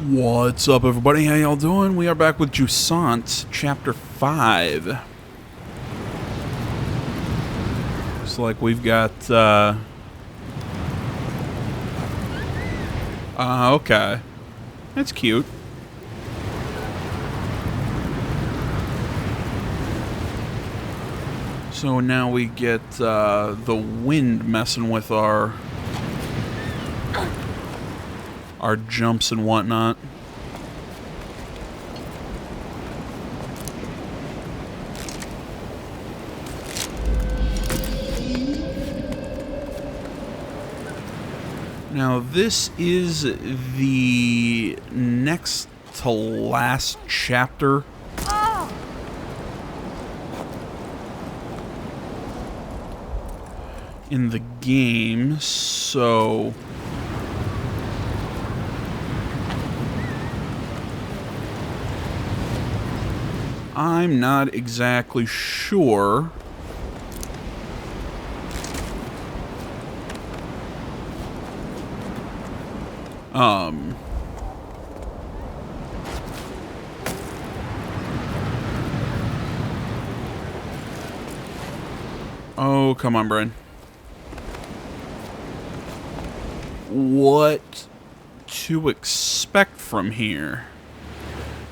What's up, everybody? How y'all doing? We are back with Jusant, Chapter 5. Looks like we've got, okay. That's cute. So now we get, the wind messing with our jumps and whatnot. Now this is the next to last chapter. In the game, so I'm not exactly sure. Oh, come on, Brian. What to expect from here?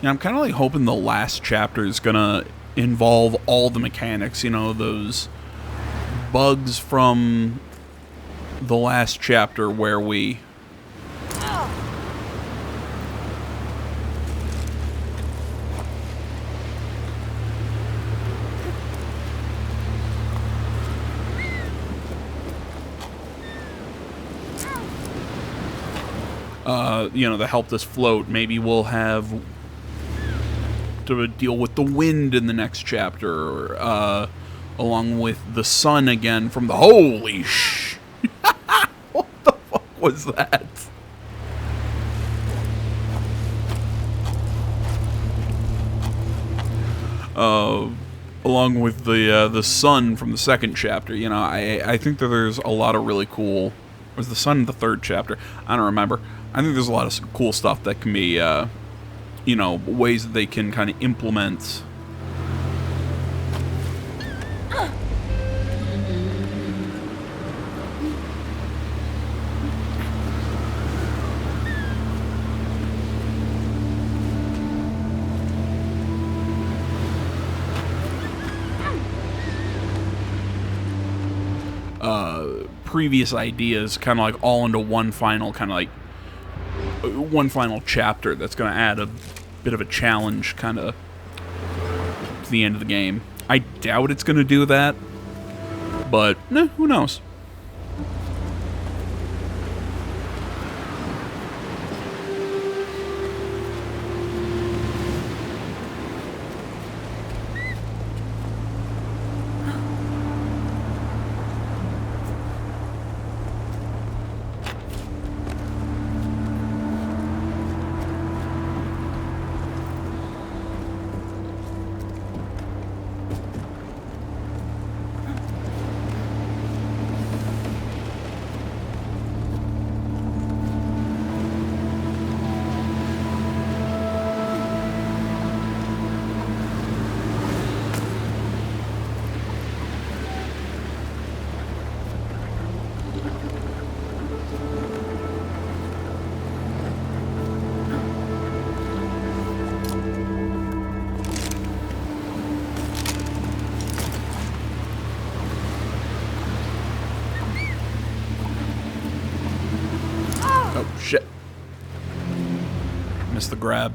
Yeah, I'm kind of like hoping the last chapter is gonna involve all the mechanics, you know, those bugs from the last chapter where we you know, that helped us float. Maybe we'll have to deal with the wind in the next chapter, along with the sun again from the... Holy sh... What the fuck was that? Along with the sun from the second chapter. You know, I think that there's a lot of really cool... Was the sun in the third chapter? I don't remember. I think there's a lot of cool stuff that can be, you know, ways that they can kind of implement. Previous ideas kind of like all into one final kind of like one final chapter that's going to add a bit of a challenge kind of to the end of the game. I doubt it's going to do that, but who knows? Oh, shit. Missed the grab.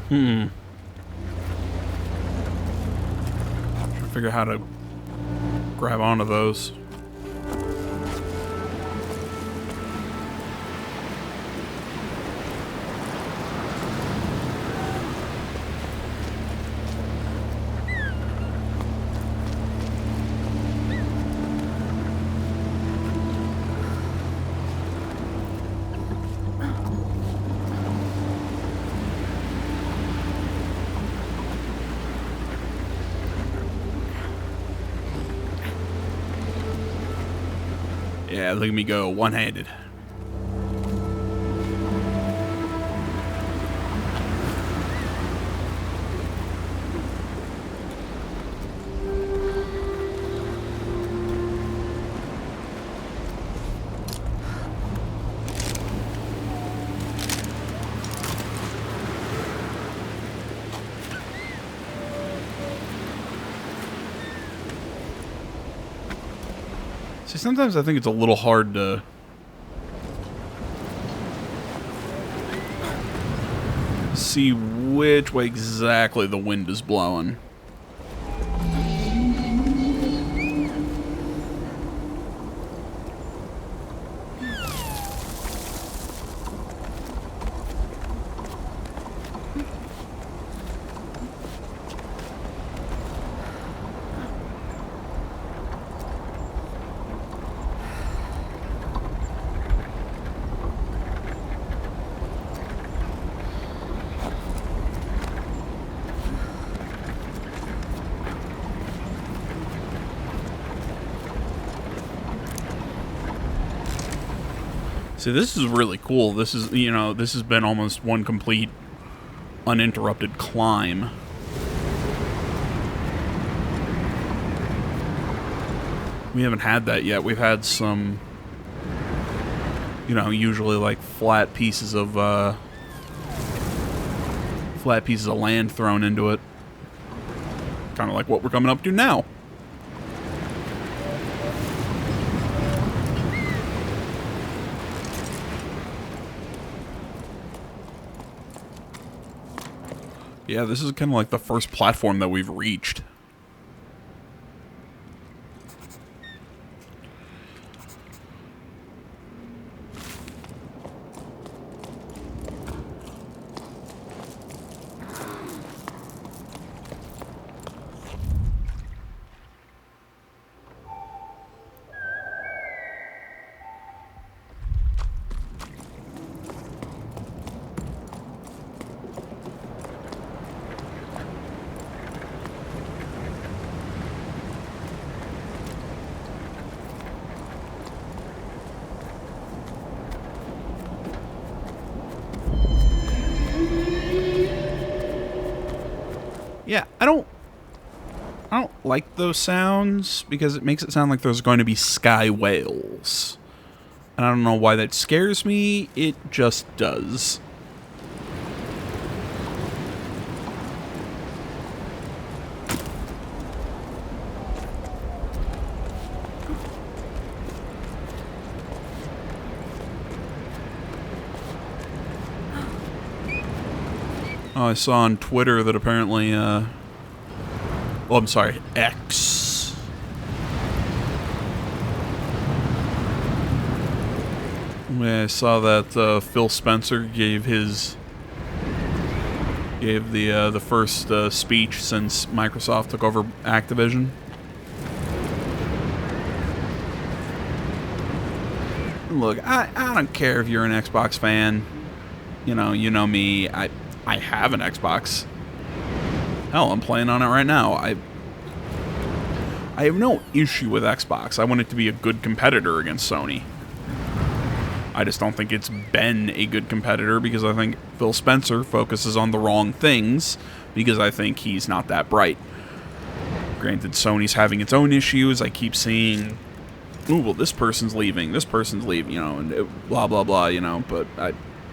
Trying to figure out how to grab onto those. Yeah, look at me go, one-handed. See, sometimes I think it's a little hard to see which way exactly the wind is blowing. See, this is really cool. This is, you know, this has been almost one complete uninterrupted climb. We haven't had that yet. We've had some, you know, usually like flat pieces of land thrown into it. Kind of like what we're coming up to now. Yeah, this is kind of like the first platform that we've reached. Yeah, I don't like those sounds because it makes it sound like there's going to be sky whales. And I don't know why that scares me, it just does. Oh, I saw on Twitter that apparently, well, I'm sorry, X. I saw that Phil Spencer gave the first speech since Microsoft took over Activision. Look, I don't care if you're an Xbox fan. You know me. I have an Xbox. Hell, I'm playing on it right now. I have no issue with Xbox. I want it to be a good competitor against Sony. I just don't think it's been a good competitor because I think Phil Spencer focuses on the wrong things because I think he's not that bright. Granted, Sony's having its own issues. I keep seeing, ooh, well, this person's leaving, you know, and blah, blah, blah, you know, but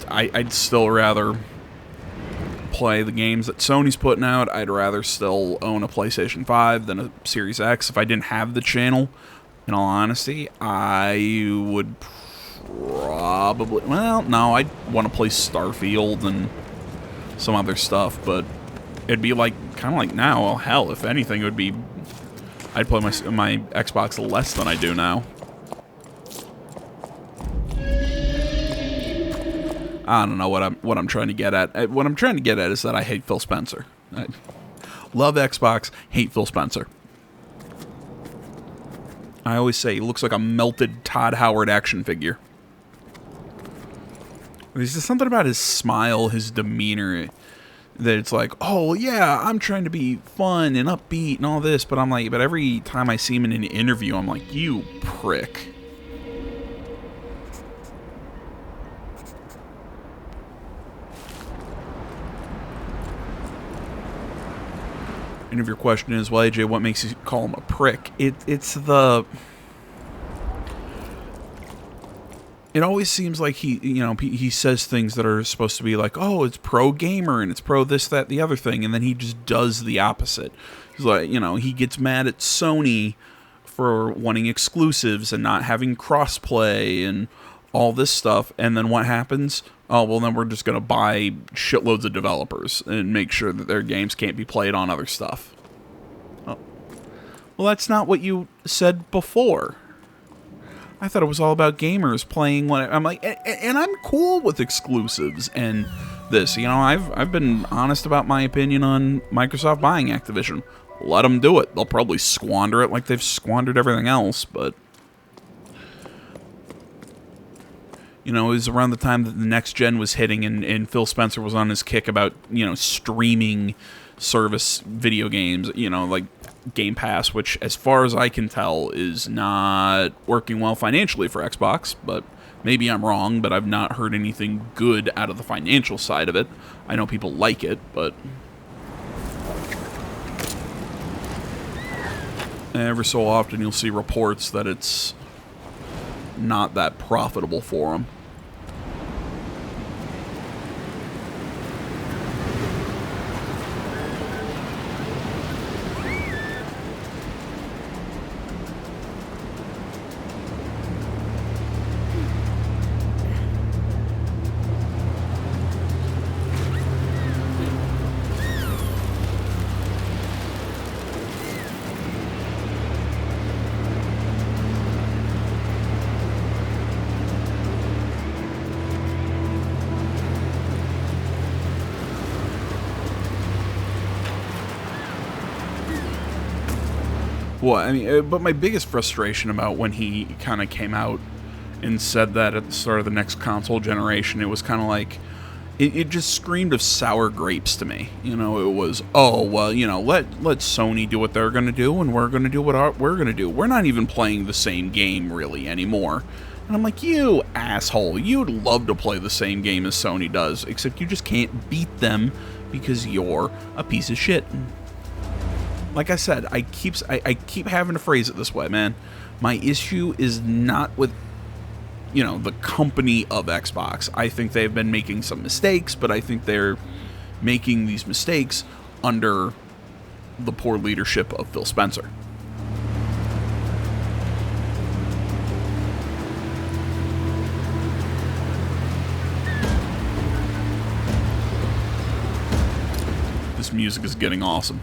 I'd still rather play the games that Sony's putting out. I'd rather still own a PlayStation 5 than a Series X. If I didn't have the channel, in all honesty, I would probably, well, no, I'd want to play Starfield and some other stuff, but it'd be like kind of like now. Well, hell, if anything, it would be I'd play my Xbox less than I do now. I don't know what I'm trying to get at. What I'm trying to get at is that I hate Phil Spencer. I love Xbox, hate Phil Spencer. I always say he looks like a melted Todd Howard action figure. There's just something about his smile, his demeanor, that it's like, oh yeah, I'm trying to be fun and upbeat and all this, but I'm like, but every time I see him in an interview, I'm like, you prick. And if your question is, well, AJ, what makes you call him a prick? It's the... It always seems like he says things that are supposed to be like, oh, it's pro gamer and it's pro this, that, the other thing, and then he just does the opposite. He's like, he gets mad at Sony for wanting exclusives and not having crossplay and all this stuff, and then what happens? Oh, well, then we're just going to buy shitloads of developers and make sure that their games can't be played on other stuff. Oh. Well, that's not what you said before. I thought it was all about gamers playing when I'm like, and I'm cool with exclusives and this. I've been honest about my opinion on Microsoft buying Activision. Let them do it. They'll probably squander it like they've squandered everything else, but it was around the time that the next gen was hitting, and Phil Spencer was on his kick about streaming service video games, like Game Pass, which, as far as I can tell, is not working well financially for Xbox, but maybe I'm wrong, but I've not heard anything good out of the financial side of it. I know people like it, but ever so often you'll see reports that it's not that profitable for them. Well, I mean, but my biggest frustration about when he kind of came out and said that at the start of the next console generation, it was kind of like, it just screamed of sour grapes to me. It was, oh, well, let Sony do what they're going to do, and we're going to do what we're going to do. We're not even playing the same game, really, anymore. And I'm like, you asshole, you'd love to play the same game as Sony does, except you just can't beat them because you're a piece of shit. Like I said, I keep having to phrase it this way, man. My issue is not with, the company of Xbox. I think they've been making some mistakes, but I think they're making these mistakes under the poor leadership of Phil Spencer. This music is getting awesome.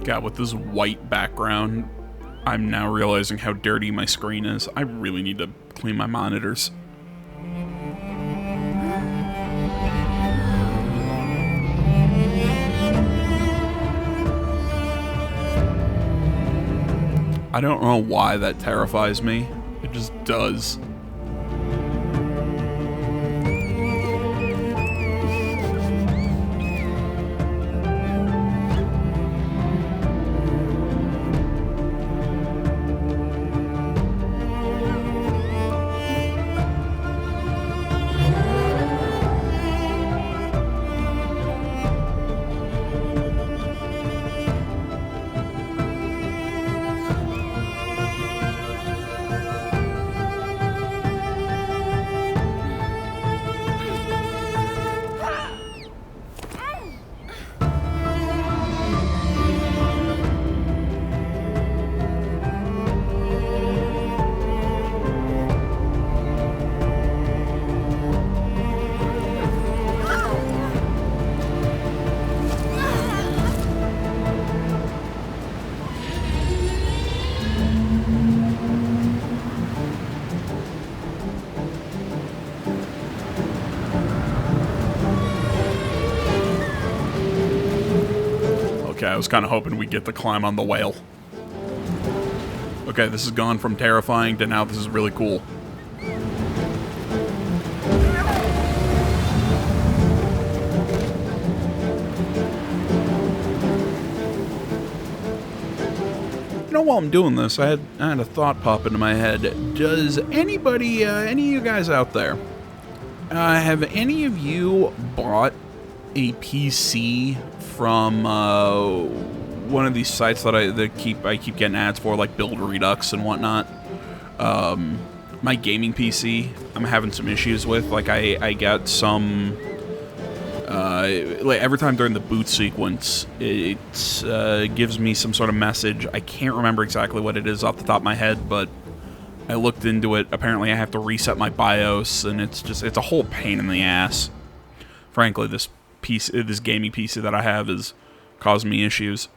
God, with this white background, I'm now realizing how dirty my screen is. I really need to clean my monitors. I don't know why that terrifies me. It just does. Okay, I was kind of hoping we'd get to climb on the whale. Okay, this has gone from terrifying to now this is really cool. You know, while I'm doing this, I had a thought pop into my head. Does anybody, any of you guys out there, have any of you bought a PC from one of these sites that I keep getting ads for, like Build Redux and whatnot? My gaming PC, I'm having some issues with. Like I got some. Like every time during the boot sequence, it gives me some sort of message. I can't remember exactly what it is off the top of my head, but I looked into it. Apparently, I have to reset my BIOS, and it's a whole pain in the ass. Frankly, this gaming PC that I have is causing me issues.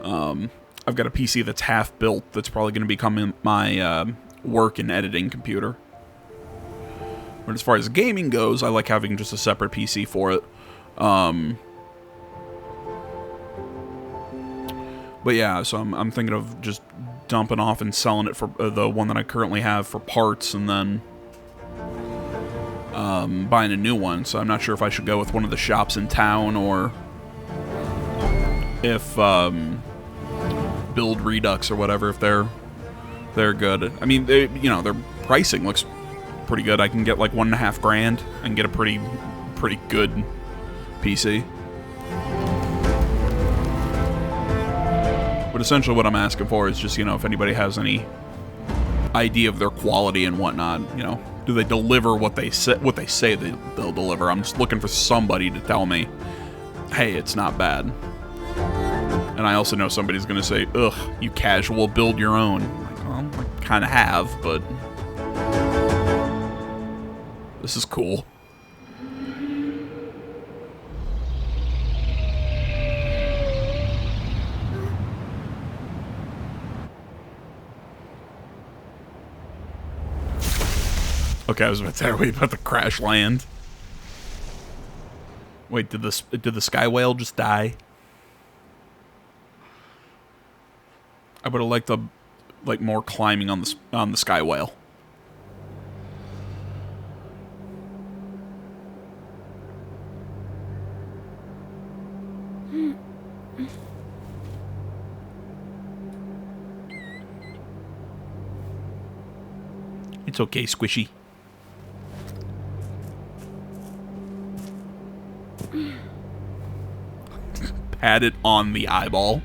I've got a PC that's half built that's probably going to become my work and editing computer. But as far as gaming goes, I like having just a separate PC for it. But yeah, so I'm thinking of just dumping off and selling it for the one that I currently have for parts, and then buying a new one. So I'm not sure if I should go with one of the shops in town, or if Build Redux or whatever, if they're good. I mean, their pricing looks pretty good. I can get like $1.5 grand and get a pretty good PC. But essentially what I'm asking for is just, if anybody has any idea of their quality and whatnot, do they deliver what they say they'll deliver? I'm just looking for somebody to tell me, hey, it's not bad. And I also know somebody's going to say, ugh, you casual, build your own. Like, well, I kind of have, but this is cool. Okay, I was about to say, are we about to crash land? Wait, did the sky whale just die? I would have liked more climbing on the sky whale. It's okay, Squishy. Pat it on the eyeball.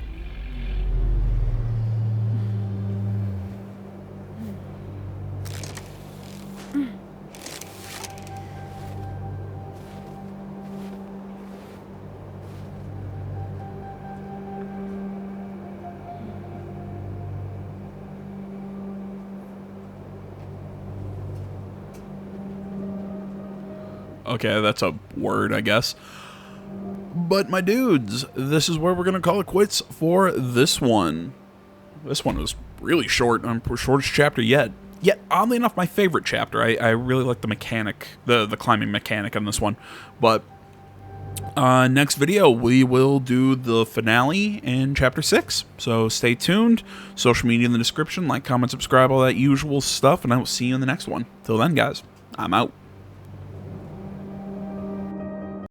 Okay, that's a word, I guess. But my dudes, this is where we're going to call it quits for this one. This one was really short. Shortest chapter yet. Yet, oddly enough, my favorite chapter. I really like the mechanic, the climbing mechanic on this one. But next video, we will do the finale in chapter 6. So stay tuned. Social media in the description. Like, comment, subscribe, all that usual stuff. And I will see you in the next one. Till then, guys, I'm out.